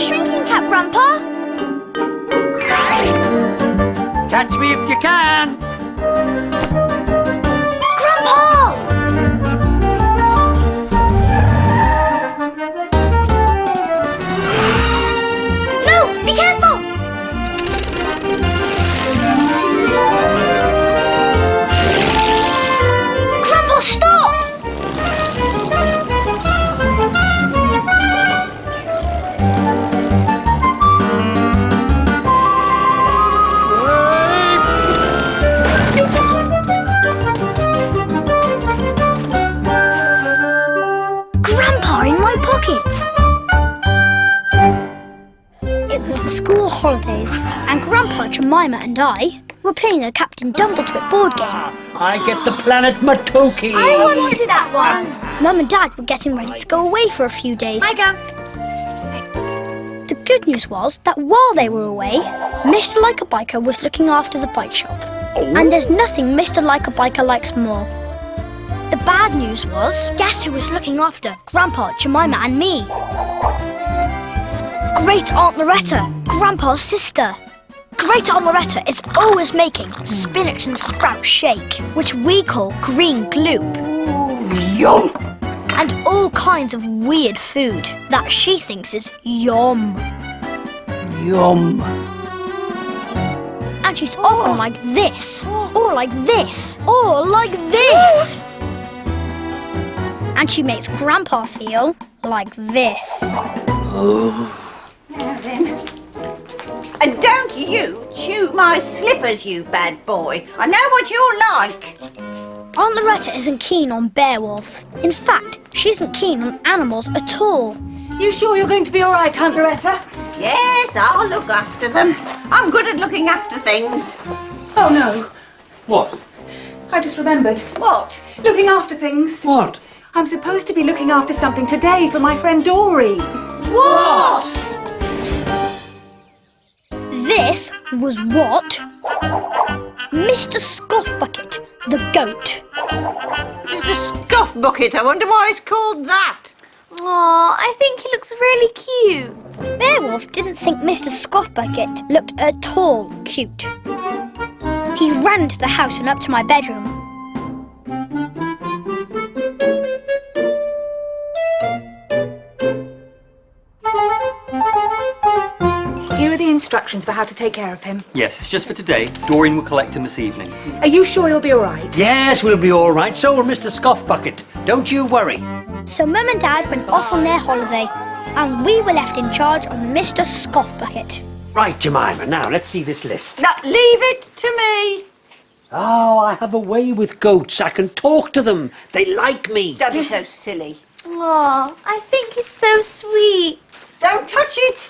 shrinking cap, Grandpa. Catch me if you can. Grandpa! No, be careful! Grandpa, stop! Grandpa in my pocket! It was the school holidays, and Grandpa, Jemima and I were playing a Captain Dumbletwit board game. I get the planet Matoki. I wanted that one. Mum and Dad were getting ready to go away for a few days. I go. The good news was that while they were away, Mr. Like a Biker was looking after the bike shop. And there's nothing Mr. Like a Biker likes more. The bad news was, guess who was looking after Grandpa, Jemima and me? Great Aunt Loretta, Grandpa's sister. Great Aunt Loretta is always making spinach and sprout shake, which we call green gloop. Yum. And all kinds of weird food that she thinks is yum. Yum. And she's often like this, or like this, or like this. And she makes Grandpa feel like this. And don't you chew my slippers, you bad boy. I know what you're like. Aunt Loretta isn't keen on Beowulf. In fact, she isn't keen on animals at all. You sure you're going to be all right, Aunt Loretta? Yes, I'll look after them. I'm good at looking after things. Oh, no. What? I just remembered. What? Looking after things. What? I'm supposed to be looking after something today for my friend Dory. What? This was what? Mr. Scoffbucket, the goat. Just a scuff bucket. I wonder why it's called that. Aw, I think he looks really cute. Beowulf didn't think Mr. Scoffbucket looked at all cute. He ran to the house and up to my bedroom. Here are the instructions for how to take care of him. Yes, it's just for today. Doreen will collect him this evening. Are you sure you'll be all right? Yes, we'll be all right. So will Mr. Scoffbucket. Don't you worry. So Mum and Dad went off on their holiday, and we were left in charge of Mr. Scoffbucket. Right, Jemima, now let's see this list. Now, leave it to me. Oh, I have a way with goats. I can talk to them. They like me. Don't be so silly. Aw, I think he's so sweet. Don't touch it.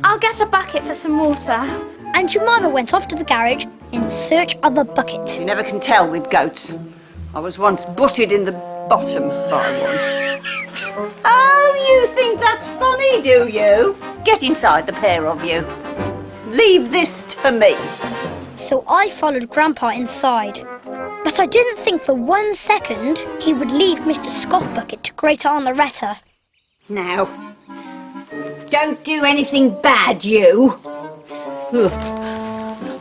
I'll get a bucket for some water. And Jemima went off to the garage in search of a bucket. You never can tell with goats. I was once butted in the bottom by one. Oh, you think that's funny, do you? Get inside, the pair of you. Leave this to me. So I followed Grandpa inside. But I didn't think for 1 second he would leave Mr. Scoffbucket to Great Aunt Loretta. Now, don't do anything bad, you. Ugh.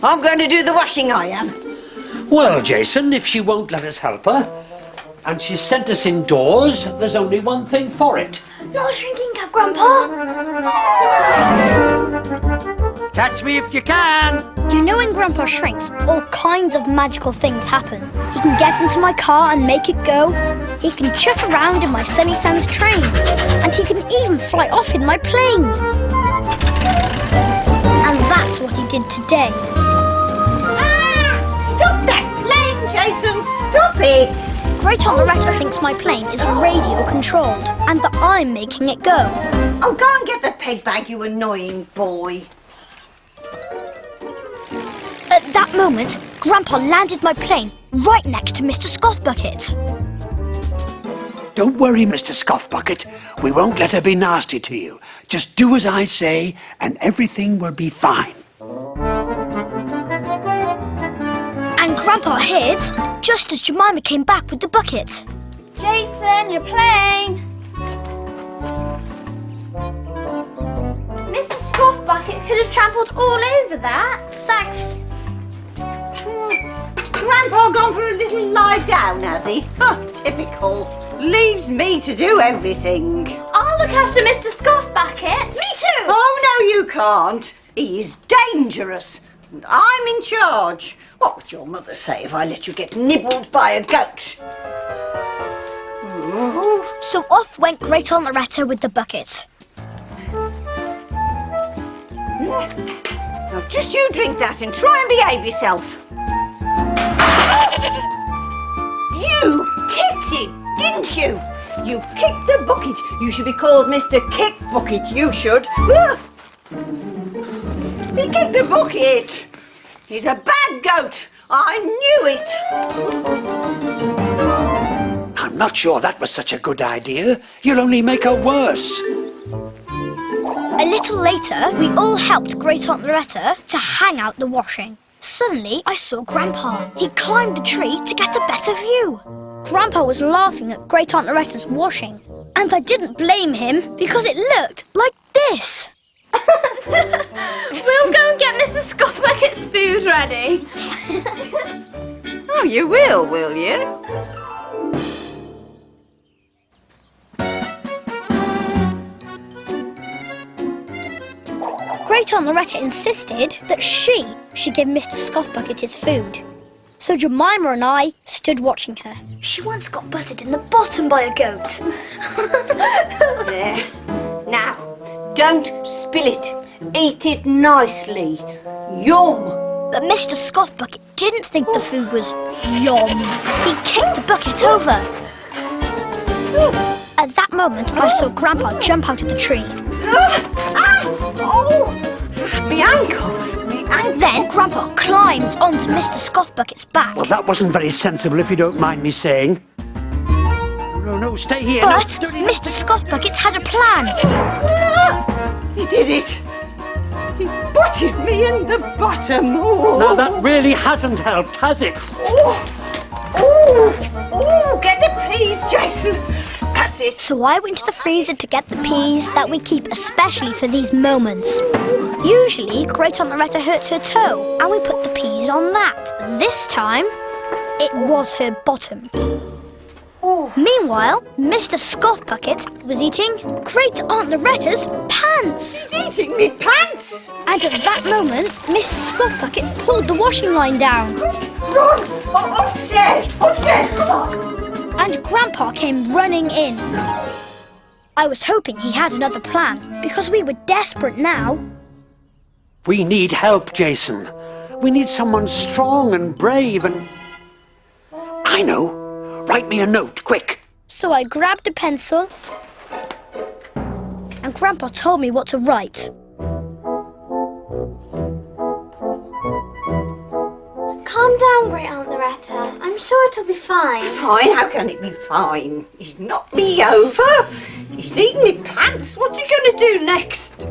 I'm going to do the washing, I am. Well, Jason, if she won't let us help her, and she's sent us indoors, there's only one thing for it. Not a shrinking cap, Grandpa! Catch me if you can. You know when Grandpa shrinks, all kinds of magical things happen. He can get into my car and make it go. He can chuff around in my Sunnysands train. And he can even fly off in my plane. And that's what he did today. Stop that plane, Jason! Stop it! Great Aunt Loretta thinks my plane is radio controlled and that I'm making it go. Oh, go and get the peg bag, you annoying boy. At that moment, Grandpa landed my plane right next to Mr. Scoffbucket. Don't worry, Mr. Scoffbucket. We won't let her be nasty to you. Just do as I say, and everything will be fine. And Grandpa hid just as Jemima came back with the bucket. Jason, your plane. Scuff Bucket could have trampled all over that. Thanks. Grandpa gone for a little lie down, has he? Oh, typical. Leaves me to do everything. I'll look after Mr. Scuff Bucket. Me too. Oh, no, you can't. He's dangerous. And I'm in charge. What would your mother say if I let you get nibbled by a goat? So off went Great Aunt Loretta with the bucket. Now, just you drink that and try and behave yourself. You kicked it, didn't you? You kicked the bucket. You should be called Mr. Kick Bucket, you should. He kicked the bucket. He's a bad goat. I knew it. I'm not sure that was such a good idea. You'll only make her worse. A little later, we all helped Great Aunt Loretta to hang out the washing. Suddenly, I saw Grandpa. He climbed a tree to get a better view. Grandpa was laughing at Great Aunt Loretta's washing. And I didn't blame him because it looked like this. We'll go and get Mr. Scuff Bucket's food ready. Oh, you will you? Great Aunt Loretta insisted that she should give Mr. Scuff Bucket his food. So Jemima and I stood watching her. She once got butted in the bottom by a goat. There. Now, don't spill it. Eat it nicely. Yum. But Mr. Scuff Bucket didn't think the food was yum. He kicked the bucket over. At that moment, I saw Grandpa jump out of the tree. Oh, my ankle. Then Grandpa climbed onto Mr. Scuff Bucket's back. Well, that wasn't very sensible, if you don't mind me saying. No, stay here. But No, Mr. Scuff Bucket had a plan. He did it. He butted me in the bottom. Oh. Now, that really hasn't helped, has it? Oh, get the peas, Jason. That's it. So I went to the freezer to get the peas that we keep especially for these moments. Usually, Great Aunt Loretta hurts her toe, and we put the peas on that. This time, it was her bottom. Meanwhile, Mr. Scuff Bucket was eating Great Aunt Loretta's pants. He's eating me pants. And at that moment, Mr. Scuff Bucket pulled the washing line down. Run. Upstairs, come on. And Grandpa came running in. I was hoping he had another plan, because we were desperate now. We need help, Jason. We need someone strong and brave and... I know. Write me a note, quick. So I grabbed a pencil, and Grandpa told me what to write. Calm down, Great Aunt Loretta. I'm sure it'll be fine. Fine? How can it be fine? He's knocked me over. He's eaten me pants. What's he going to do next?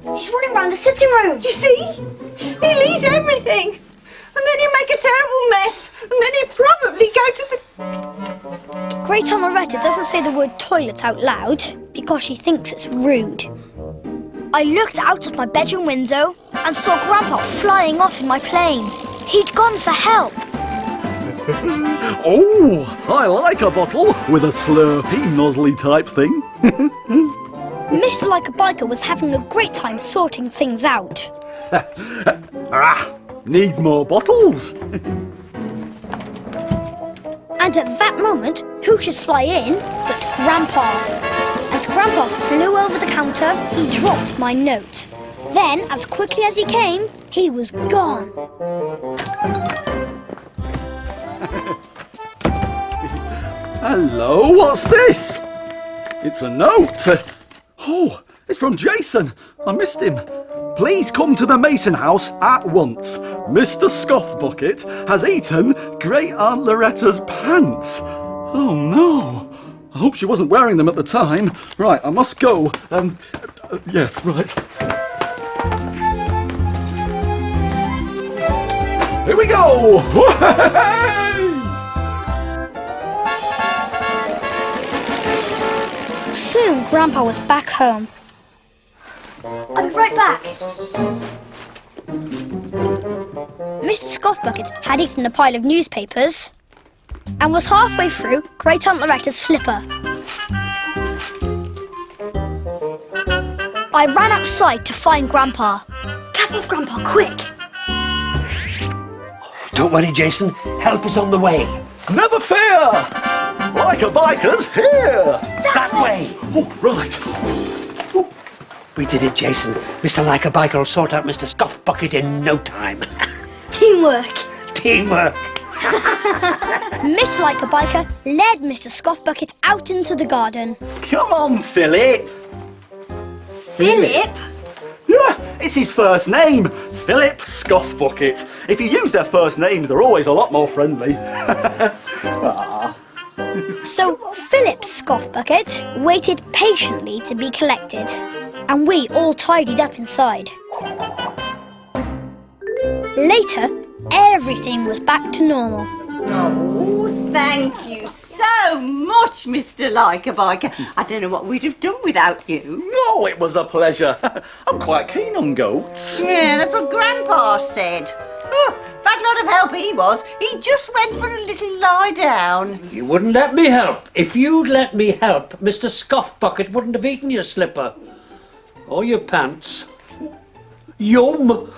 He's running around the sitting room. You see? He'll eat everything. And then he'll make a terrible mess. And then he'll probably go to the... Great Aunt Loretta doesn't say the word toilet out loud because she thinks it's rude. I looked out of my bedroom window and saw Grandpa flying off in my plane. He'd gone for help. Oh, I like a bottle with a slurpy, nozzly type thing. Mr. Like a Biker was having a great time sorting things out. Need more bottles? And at that moment, who should fly in but Grandpa? As Grandpa flew over the counter, he dropped my note. Then, as quickly as he came, he was gone. Hello, what's this? It's a note. Oh, it's from Jason. I missed him. Please come to the Mason house at once. Mr. Scuff Bucket has eaten Great Aunt Loretta's pants. Oh no. I hope she wasn't wearing them at the time. Right, I must go. Yes, right. Here we go! Soon, Grandpa was back home. I'll be right back. Mr. Scoffbucket had eaten a pile of newspapers and was halfway through Great Aunt Loretta's slipper. I ran outside to find Grandpa. Cap off, Grandpa, quick! Don't worry, Jason. Help is on the way. Never fear! Like a biker's here! That way! Oh, right. We did it, Jason. Mr. Like a Biker will sort out Mr. Scoffbucket in no time. Teamwork! Teamwork! Mr. Like a Biker led Mr. Scoffbucket out into the garden. Come on, Philip. Philip? Yeah, it's his first name. Philip Scoffbucket. If you use their first names, they're always a lot more friendly. So Philip Scoffbucket waited patiently to be collected, and we all tidied up inside. Later, everything was back to normal. Oh, thank you so much, Mr. Like-a-Biker. I don't know what we'd have done without you. Oh, it was a pleasure. I'm quite keen on goats. Yeah, that's what Grandpa said. Oh, fat lot of help he was. He just went for a little lie down. You wouldn't let me help. If you'd let me help, Mr. Scoffbucket wouldn't have eaten your slipper. Or your pants. Yum!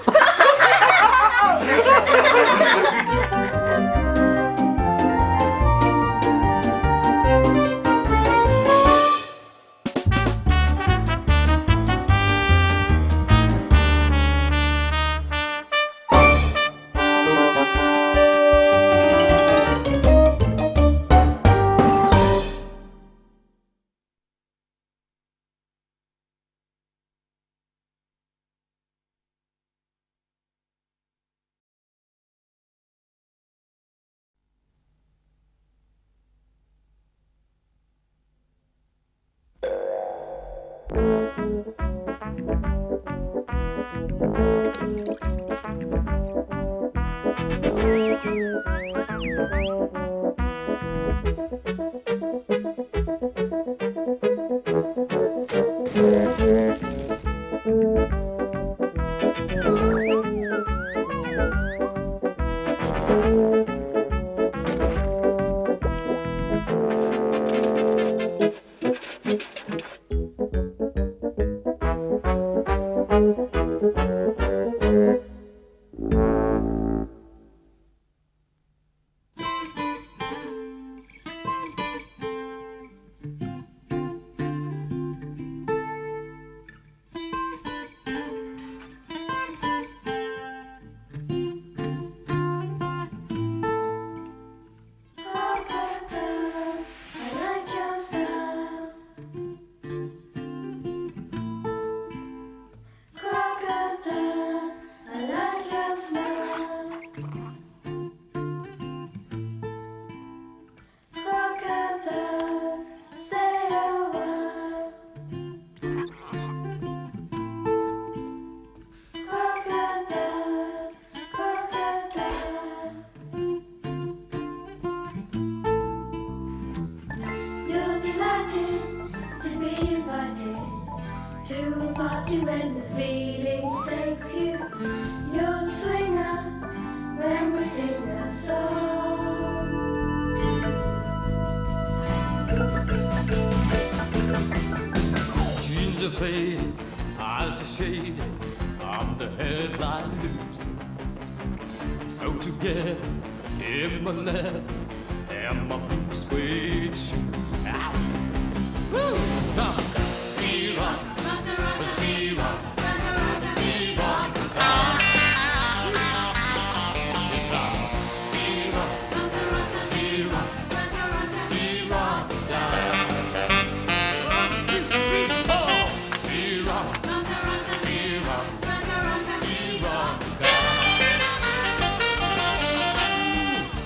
When the feeling takes you, you're the swinger when we sing a song. Jeans are faded, eyes are shaded, I'm the headline news. So together, in my leather and my blue suede shoes. Woo! Sea-rock, sea-rock, sea-rock.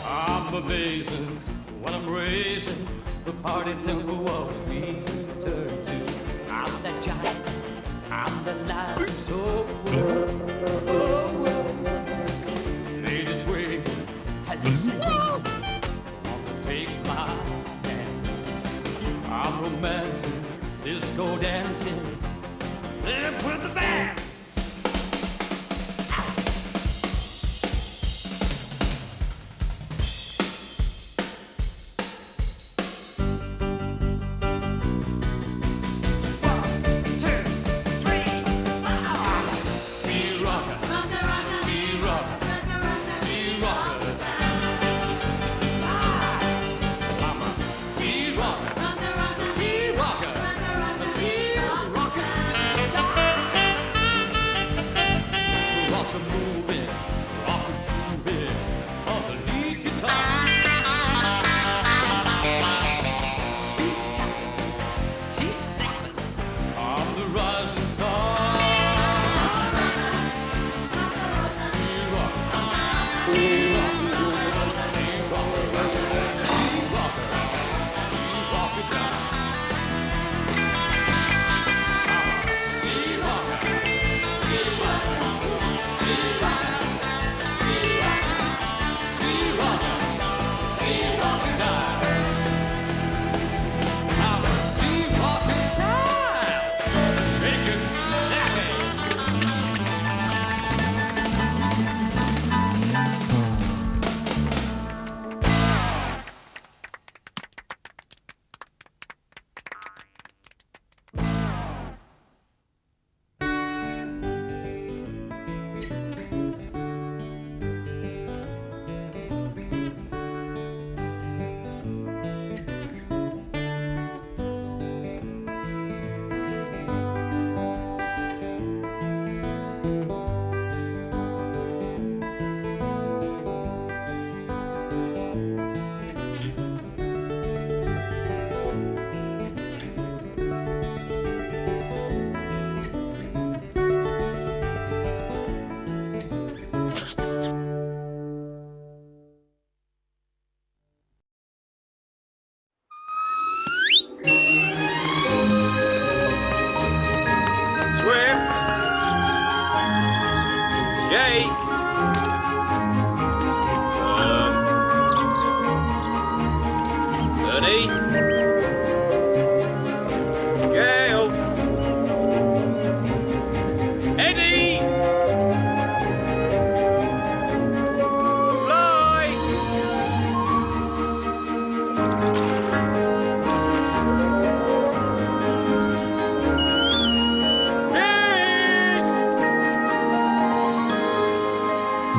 I'm amazing when I'm raising the party tempo was being turned to. I'm that giant, I'm the lion, so ladies wait, and listen, wanna take my hand. I'm romancing, disco dancing, Then put the band.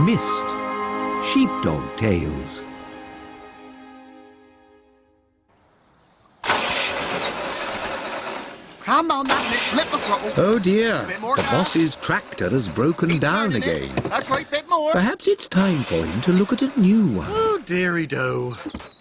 Missed sheepdog tales. Come on, that's it. Flip the throttle. Oh dear, Bit more the power. boss's tractor has broken down Turning it. again. That's right, bit more. Perhaps it's time for him to look at a new one. Oh, dearie do.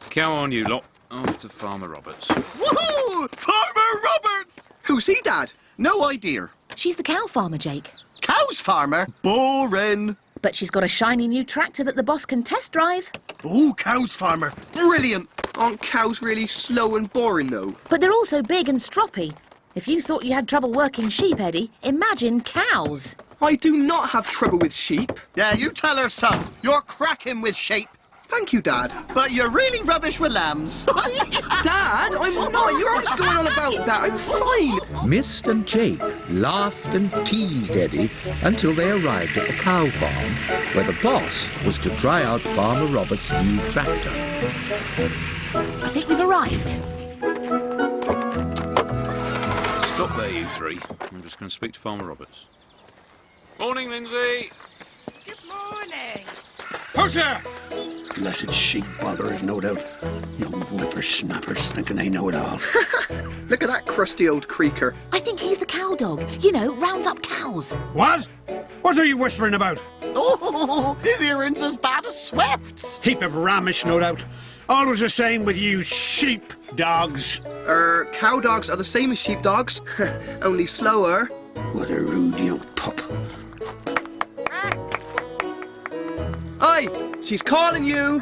Come on, you lot. Off to Farmer Roberts. Woohoo! Farmer Roberts! Who's he, Dad? No idea. She's the cow farmer, Jake. Cow's farmer? Boring. But she's got a shiny new tractor that the boss can test drive. Oh, cow's farmer. Brilliant. Aren't cows really slow and boring, though? But they're also big and stroppy. If you thought you had trouble working sheep, Eddie, imagine cows. I do not have trouble with sheep. Yeah, you tell her, son. You're cracking with sheep. Thank you, Dad. But you're really rubbish with lambs. Dad, I'm not. You're always going on about that. I'm fine. Mist and Jake laughed and teased Eddie until they arrived at the cow farm, where the boss was to try out Farmer Robert's new tractor. I think we've arrived. Stop there, you three. I'm just going to speak to Farmer Roberts. Morning, Lindsay. Good morning. Who's there? Blessed sheep botherers, no doubt. Young whippersnappers thinking they know it all. Look at that crusty old creaker. I think he's the cow dog. You know, rounds up cows. What? What are you whispering about? Oh, his earrings as bad as Swift's. Heap of ramish, no doubt. Always the same with you sheep dogs. Cow dogs are the same as sheep dogs, only slower. What a rude young pup. Oi! She's calling you!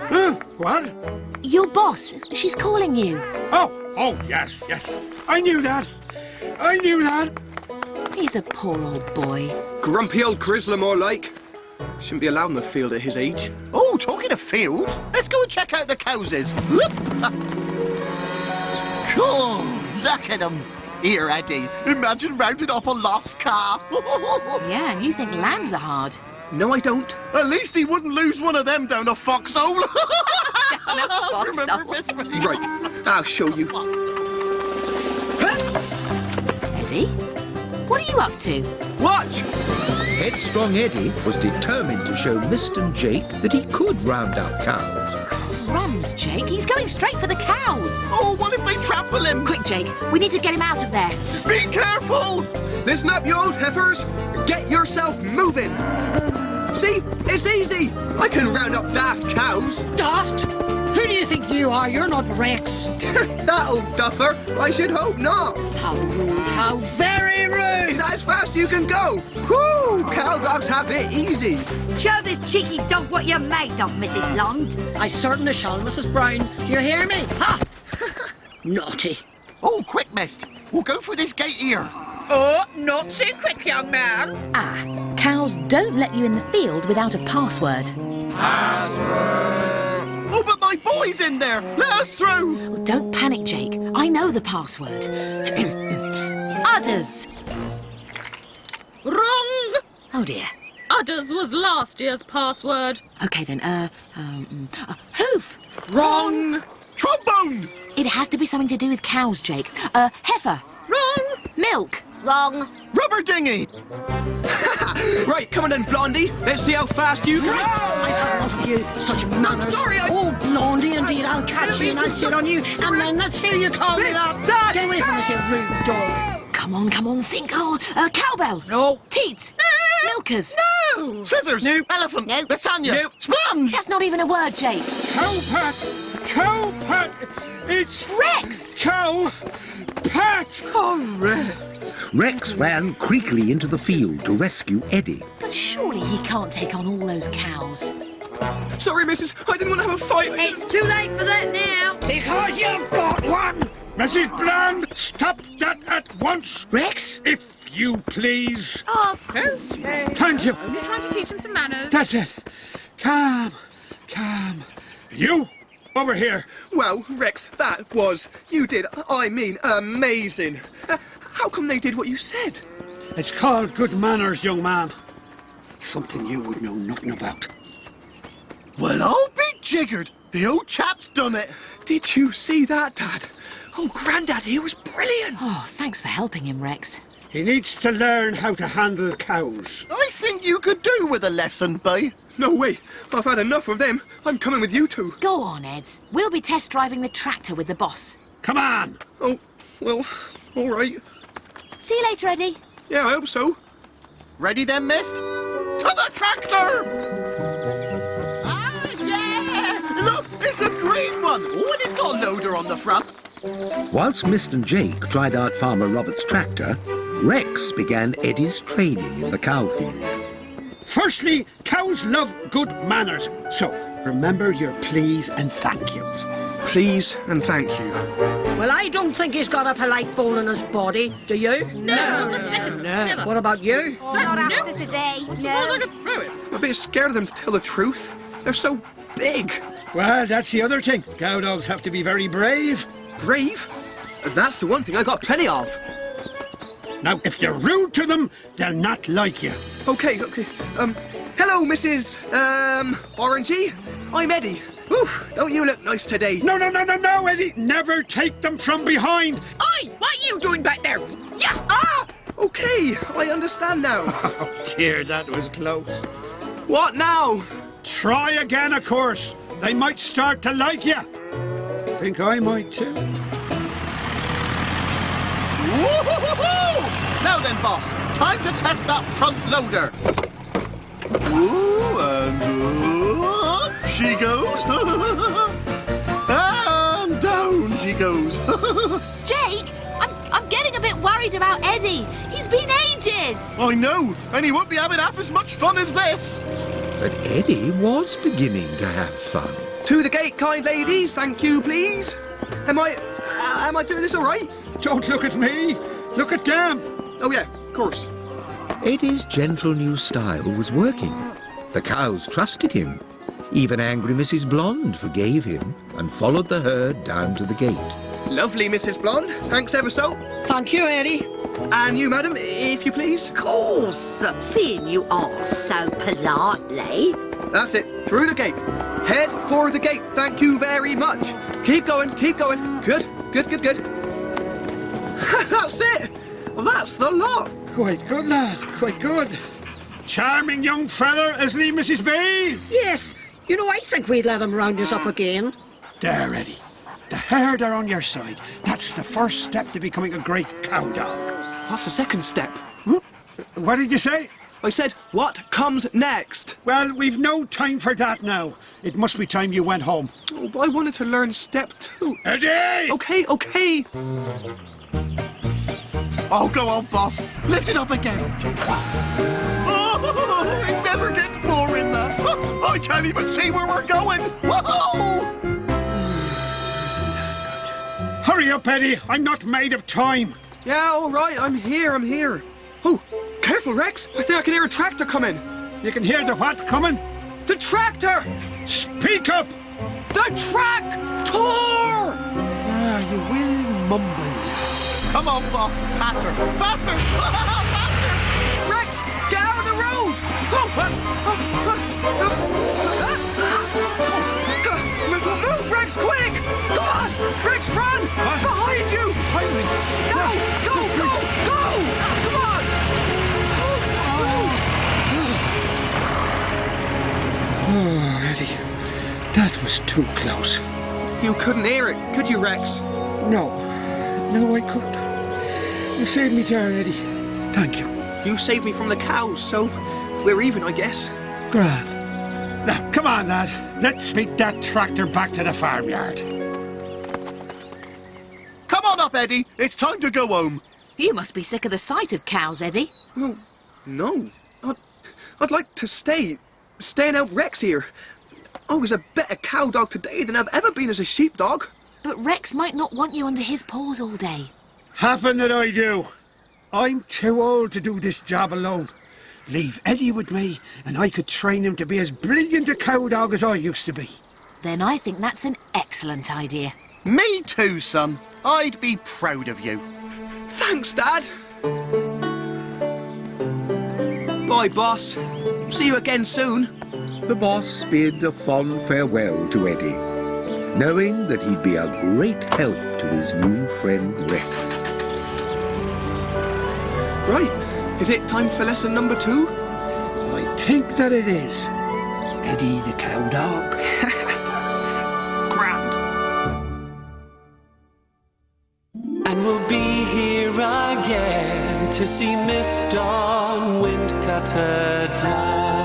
What? Your boss. She's calling you. Oh, yes. I knew that. He's a poor old boy. Grumpy old grizzler, more like. Shouldn't be allowed in the field at his age. Oh, talking of fields, let's go and check out the cowses. Cool, look at them. Here, Eddie, imagine rounding up a lost calf. Yeah, and you think lambs are hard. No, I don't. At least he wouldn't lose one of them down a foxhole. Down a foxhole. Remember this one? Right, I'll show you. Eddie, what are you up to? Watch! Headstrong Eddie was determined to show Mist and Jake that he could round up cows. Crumbs, Jake. He's going straight for the cows. Oh, what if they trample him? Quick, Jake. We need to get him out of there. Be careful! Listen up, you old heifers. Get yourself moving. See? It's easy. I can round up daft cows. Daft? Who do you think you are? You're not Rex. That old duffer? I should hope not. How rude. How very rude. Is that as fast as you can go? Whoo! Cow dogs have it easy. Show this cheeky dog what you're made of, Mrs. Blonde. I certainly shall, Mrs. Brown. Do you hear me? Ha! Naughty. Oh, quick, Mist. We'll go for this gate here. Oh, not too quick, young man. Ah, cows don't let you in the field without a password. Password. Oh, but my boy's in there. Let us through. Well, don't panic, Jake. I know the password. Udders. Wrong. Oh, dear. Udders was last year's password. OK, then, hoof. Wrong. Trombone. It has to be something to do with cows, Jake. Heifer. Wrong. Milk. Wrong. Rubber dinghy. Right, come on then, Blondie. Let's see how fast you can. I've had enough of you. Such manners. Sorry, Oh, Blondie, indeed. I'll catch you and I'll sit on you. And then that's here you call me that. Dad. Get away from us, you rude dog. Come on, think. Oh, cowbell. No. Teats. Milkers. No. Scissors. No. Elephant. No. Lasagna. No. Sponge. That's not even a word, Jake. Cowpat! Cowpat! It's Rex! Cowpat! Correct. Rex ran creakily into the field to rescue Eddie. But surely he can't take on all those cows. Sorry, missus. I didn't want to have a fight. It's too late for that now. Because you've got one. Mrs. Bland, stop that at once! Rex? If you please. Of course, Rex. Thank you. Only trying to teach him some manners. That's it. Calm. You, over here. Well, Rex, that was... You did, I mean, amazing. How come they did what you said? It's called good manners, young man. Something you would know nothing about. Well, I'll be jiggered. The old chap's done it. Did you see that, Dad? Oh, Grandad here was brilliant. Oh, thanks for helping him, Rex. He needs to learn how to handle cows. I think you could do with a lesson, Bay. No way. I've had enough of them. I'm coming with you two. Go on, Eds. We'll be test driving the tractor with the boss. Come on. Oh, well, all right. See you later, Eddie. Yeah, I hope so. Ready then, Mist? To the tractor! Ah, yeah! Look, it's a green one. Oh, and it's got a loader on the front. Whilst Mist and Jake tried out Farmer Robert's tractor, Rex began Eddie's training in the cow field. Firstly, cows love good manners. So, remember your please and thank yous. Please and thank you. Well, I don't think he's got a polite bone in his body. Do you? No, not a second. Never. What about you? Not after today. Suppose I No. could throw it. I'm a bit scared of them, to tell the truth. They're so big. Well, that's the other thing. Cow dogs have to be very brave. Brave? That's the one thing I got plenty of. Now, if you're rude to them, they'll not like you. Okay. Hello, Mrs. Orangey. I'm Eddie. Oof, don't you look nice today? No, Eddie. Never take them from behind. Oi, what are you doing back there? Yeah. Ah! Okay, I understand now. Oh, dear, that was close. What now? Try again, of course. They might start to like you. Think I might too. Woo-hoo-hoo-hoo! Now then, boss, time to test that front loader. Ooh, and up she goes. And down she goes. Jake, I'm getting a bit worried about Eddie. He's been ages. I know, and he won't be having half as much fun as this. But Eddie was beginning to have fun. To the gate, kind ladies. Thank you, please. Am I doing this all right? Don't look at me. Look at them. Oh, yeah, of course. Eddie's gentle new style was working. The cows trusted him. Even angry Mrs. Blonde forgave him and followed the herd down to the gate. Lovely, Mrs. Blonde. Thanks ever so. Thank you, Eddie. And you, madam, if you please. Of course, seeing you are so politely. That's it. Through the gate. Head for the gate. Thank you very much. Keep going, keep going. Good, good, good, good. That's it. Well, that's the lot. Quite good, lad. Quite good. Charming young feller, isn't he, Mrs. B? Yes. You know, I think we'd let him round us up again. There, Eddie. The herd are on your side. That's the first step to becoming a great cow dog. What's the second step? What did you say? I said, what comes next? Well, we've no time for that now. It must be time you went home. Oh, but I wanted to learn step 2. Eddie! Okay, okay. Oh, go on, boss. Lift it up again. Oh, it never gets boring, that. I can't even see where we're going. Whoa! Hurry up, Eddie. I'm not made of time. Yeah, all right. I'm here. Oh, careful, Rex. I think I can hear a tractor coming. You can hear the what coming? The tractor! Speak up! The tractor! Ah, you will mumble. Come on, boss. Faster! Faster! Faster! Rex, get out of the road! Move, Rex, quick! Go on! Rex, run! Behind you! Behind me? No! Go! Come on! Oh, Eddie. That was too close. You couldn't hear it, could you, Rex? No, I couldn't. You saved me there, Eddie. Thank you. You saved me from the cows, so we're even, I guess. Grand. Now, come on, lad. Let's beat that tractor back to the farmyard. Come on up, Eddie. It's time to go home. You must be sick of the sight of cows, Eddie. Oh, no. I'd like to stay and out Rex here. I was a better cow dog today than I've ever been as a sheepdog. But Rex might not want you under his paws all day. Happen that I do. I'm too old to do this job alone. Leave Eddie with me, and I could train him to be as brilliant a cow dog as I used to be. Then I think that's an excellent idea. Me too, son. I'd be proud of you. Thanks, Dad. Bye, boss. See you again soon. The boss bid a fond farewell to Eddie, knowing that he'd be a great help to his new friend Rex. Right, is it time for lesson number 2? I think that it is. Eddie the cow dog. Grand. And we'll be here again to see Mr. Windcutter die.